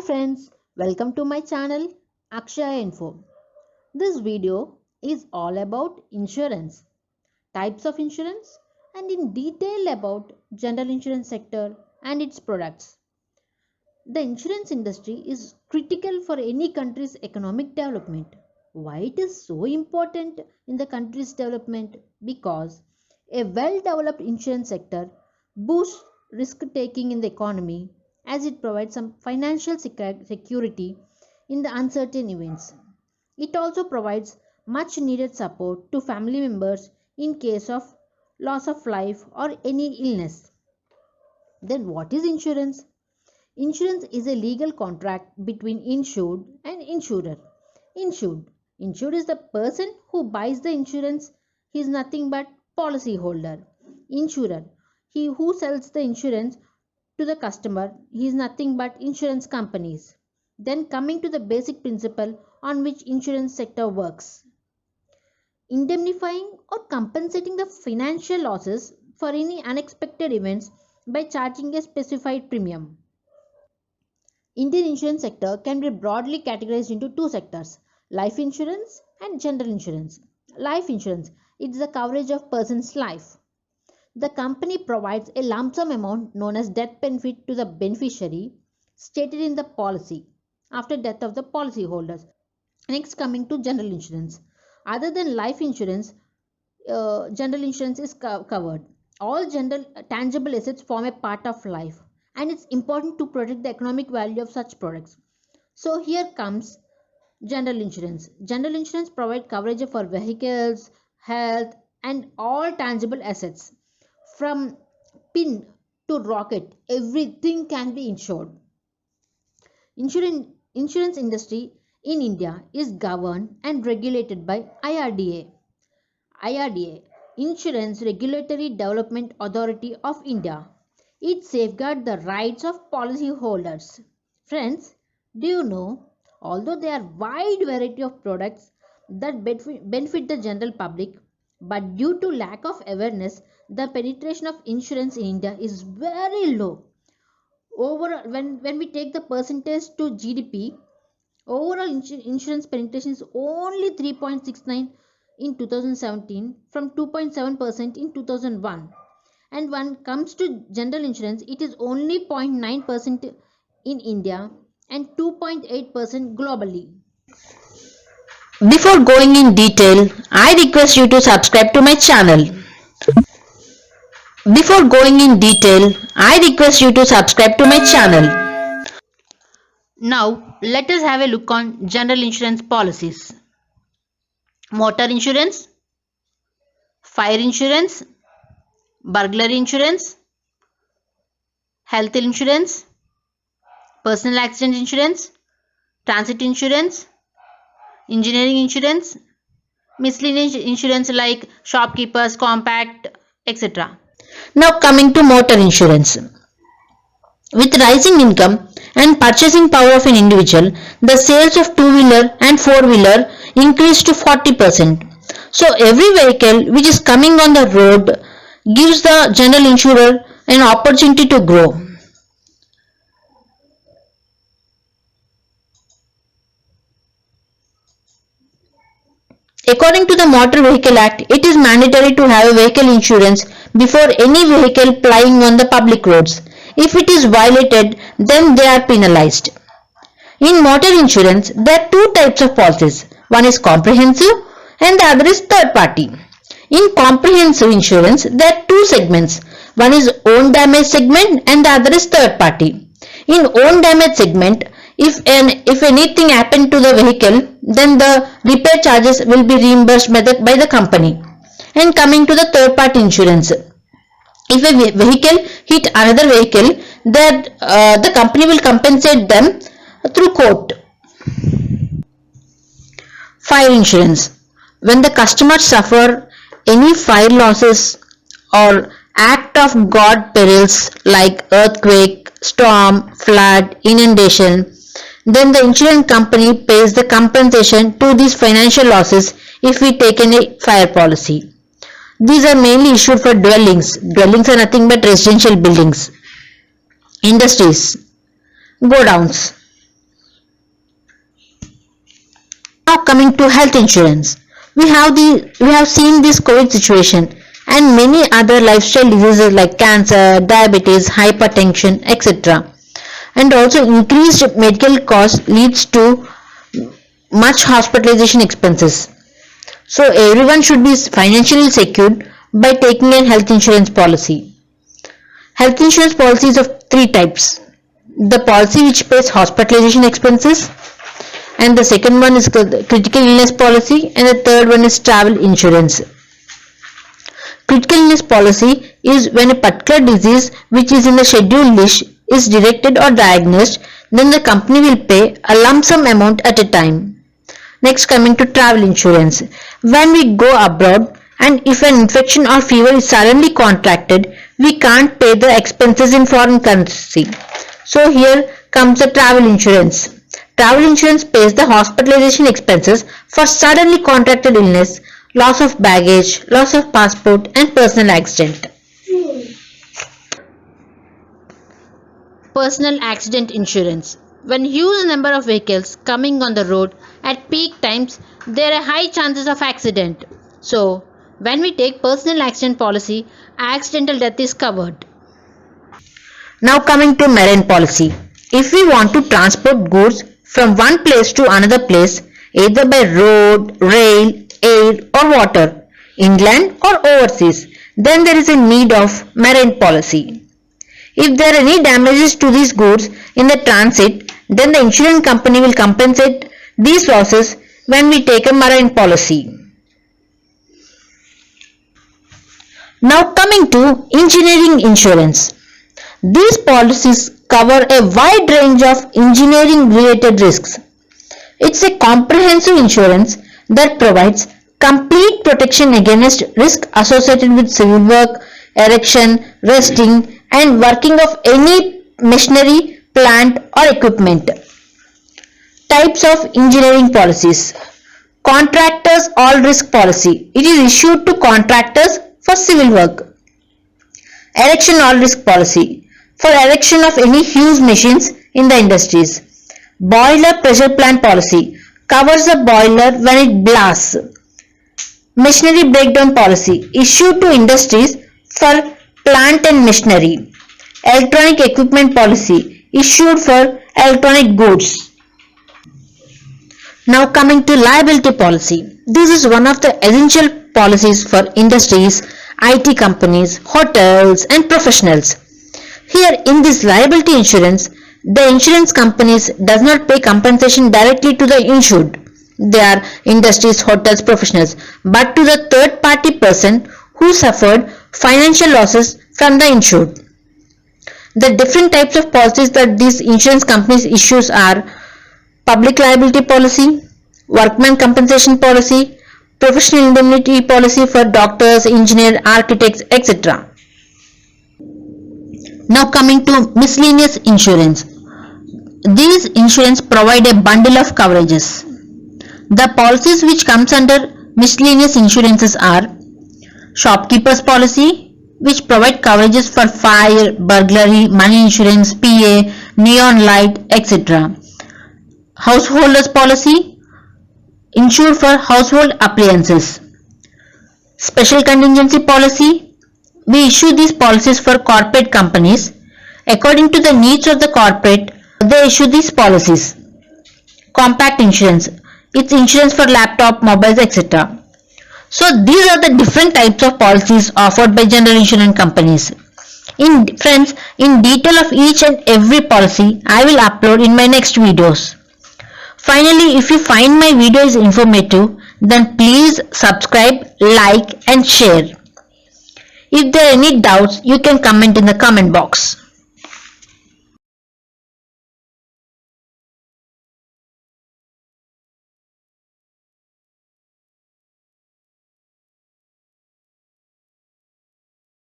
friends, welcome to my channel Akshaya Info. This video is all about insurance, types of insurance and in detail about general insurance sector and its products. The insurance industry is critical for any country's economic development. Why it is so important in the country's development? Because a well-developed insurance sector boosts risk taking in the economy as it provides some financial security in the uncertain events. It also provides much needed support to family members in case of loss of life or any illness. Then what is insurance? Insurance is a legal contract between insured and insurer. Insured. Insured is the person who buys the insurance. He is nothing but policy holder. Insurer. He who sells the insurance to the customer. He is nothing but insurance companies. Then coming to the basic principle on which insurance sector works. Indemnifying or compensating the financial losses for any unexpected events by charging a specified premium. Indian insurance sector can be broadly categorized into two sectors, life insurance and general insurance. Life insurance, it is the coverage of person's life. The company provides a lump sum amount known as death benefit to the beneficiary stated in the policy after death of the policyholders. Next, coming to general insurance. Other than life insurance, general insurance is covered. All general tangible assets form a part of life and it's important to protect the economic value of such products. So here comes general insurance. General insurance provides coverage for vehicles, health and all tangible assets. From pin to rocket, everything can be insured. Insurance industry in India is governed and regulated by IRDA. IRDA, Insurance Regulatory Development Authority of India. It safeguards the rights of policyholders. Friends, do you know, although there are wide variety of products that benefit the general public, but due to lack of awareness, the penetration of insurance in India is very low. Overall, when we take the percentage to GDP, overall insurance penetration is only 3.69 in 2017 from 2.7% in 2001. And when it comes to general insurance, it is only 0.9% in India and 2.8% globally. Before going in detail, I request you to subscribe to my channel. Before going in detail, I request you to subscribe to my channel. Now, let us have a look on general insurance policies. Motor insurance, fire insurance, burglary insurance, health insurance, personal accident insurance, transit insurance, engineering insurance, miscellaneous insurance like shopkeepers, compact, etc. Now coming to motor insurance. With rising income and purchasing power of an individual, the sales of two-wheeler and four-wheeler increased to 40%. So every vehicle which is coming on the road gives the general insurer an opportunity to grow. According to the Motor Vehicle Act, it is mandatory to have a vehicle insurance before any vehicle plying on the public roads. If it is violated, then they are penalized. In motor insurance, there are two types of policies. One is comprehensive and the other is third party. In comprehensive insurance, there are two segments. One is own damage segment and the other is third party. In own damage segment, if anything happened to the vehicle, then the repair charges will be reimbursed by the company. And coming to the third party insurance, if a vehicle hit another vehicle, the company will compensate them through court. Fire insurance. When the customers suffer any fire losses or act of God perils like earthquake, storm, flood, inundation, then the insurance company pays the compensation to these financial losses if we take any fire policy. These are mainly issued for dwellings. Dwellings are nothing but residential buildings. Industries, godowns. coming to health insurance. We have seen this COVID situation and many other lifestyle diseases like cancer, diabetes, hypertension, etc. And also increased medical costs leads to much hospitalization expenses. So everyone should be financially secured by taking a health insurance policy. Health insurance policy is of three types. The policy which pays hospitalization expenses, and the second one is critical illness policy, and the third one is travel insurance. Critical illness policy is when a particular disease which is in the scheduled list is detected or diagnosed, then the company will pay a lump sum amount at a time. Next, coming to travel insurance. When we go abroad and if an infection or fever is suddenly contracted, we can't pay the expenses in foreign currency. So here comes the travel insurance. Travel insurance pays the hospitalization expenses for suddenly contracted illness, loss of baggage, loss of passport and personal accident. Personal accident insurance. When huge number of vehicles coming on the road at peak times, there are high chances of accident. So, when we take personal accident policy, accidental death is covered. Now coming to marine policy. If we want to transport goods from one place to another place, either by road, rail, air or water, inland or overseas, then there is a need of marine policy. If there are any damages to these goods in the transit, then the insurance company will compensate these losses when we take a marine policy. Now coming to engineering insurance. These policies cover a wide range of engineering related risks. It's a comprehensive insurance that provides complete protection against risk associated with civil work, erection, resting and working of any machinery, plant or equipment. Types of engineering policies. Contractors all risk policy. It is issued to contractors for civil work. Erection all risk policy. For erection of any huge machines in the industries. Boiler pressure plant policy. Covers the boiler when it blasts. Machinery breakdown policy. Issued to industries for plant and machinery. Electronic equipment policy issued for electronic goods. Now coming to liability policy. This is one of the essential policies for industries, IT companies, hotels and professionals. Here in this liability insurance, the insurance companies does not pay compensation directly to the insured. They are industries, hotels, professionals, but to the third party person who suffered financial losses from the insured. The different types of policies that these insurance companies issues are public liability policy, workman compensation policy, professional indemnity policy for doctors, engineers, architects, etc. Now coming to miscellaneous insurance. These insurance provide a bundle of coverages. The policies which comes under miscellaneous insurances are shopkeepers policy, which provide coverages for fire, burglary, money insurance, PA, neon light, etc. Householders policy, insured for household appliances. Special contingency policy, we issue these policies for corporate companies. According to the needs of the corporate, they issue these policies. Compact insurance, it's insurance for laptop, mobiles, etc. So these are the different types of policies offered by general insurance companies. Friends, in detail of each and every policy, I will upload in my next videos. Finally, if you find my video is informative, then please subscribe, like and share. If there are any doubts, you can comment in the comment box.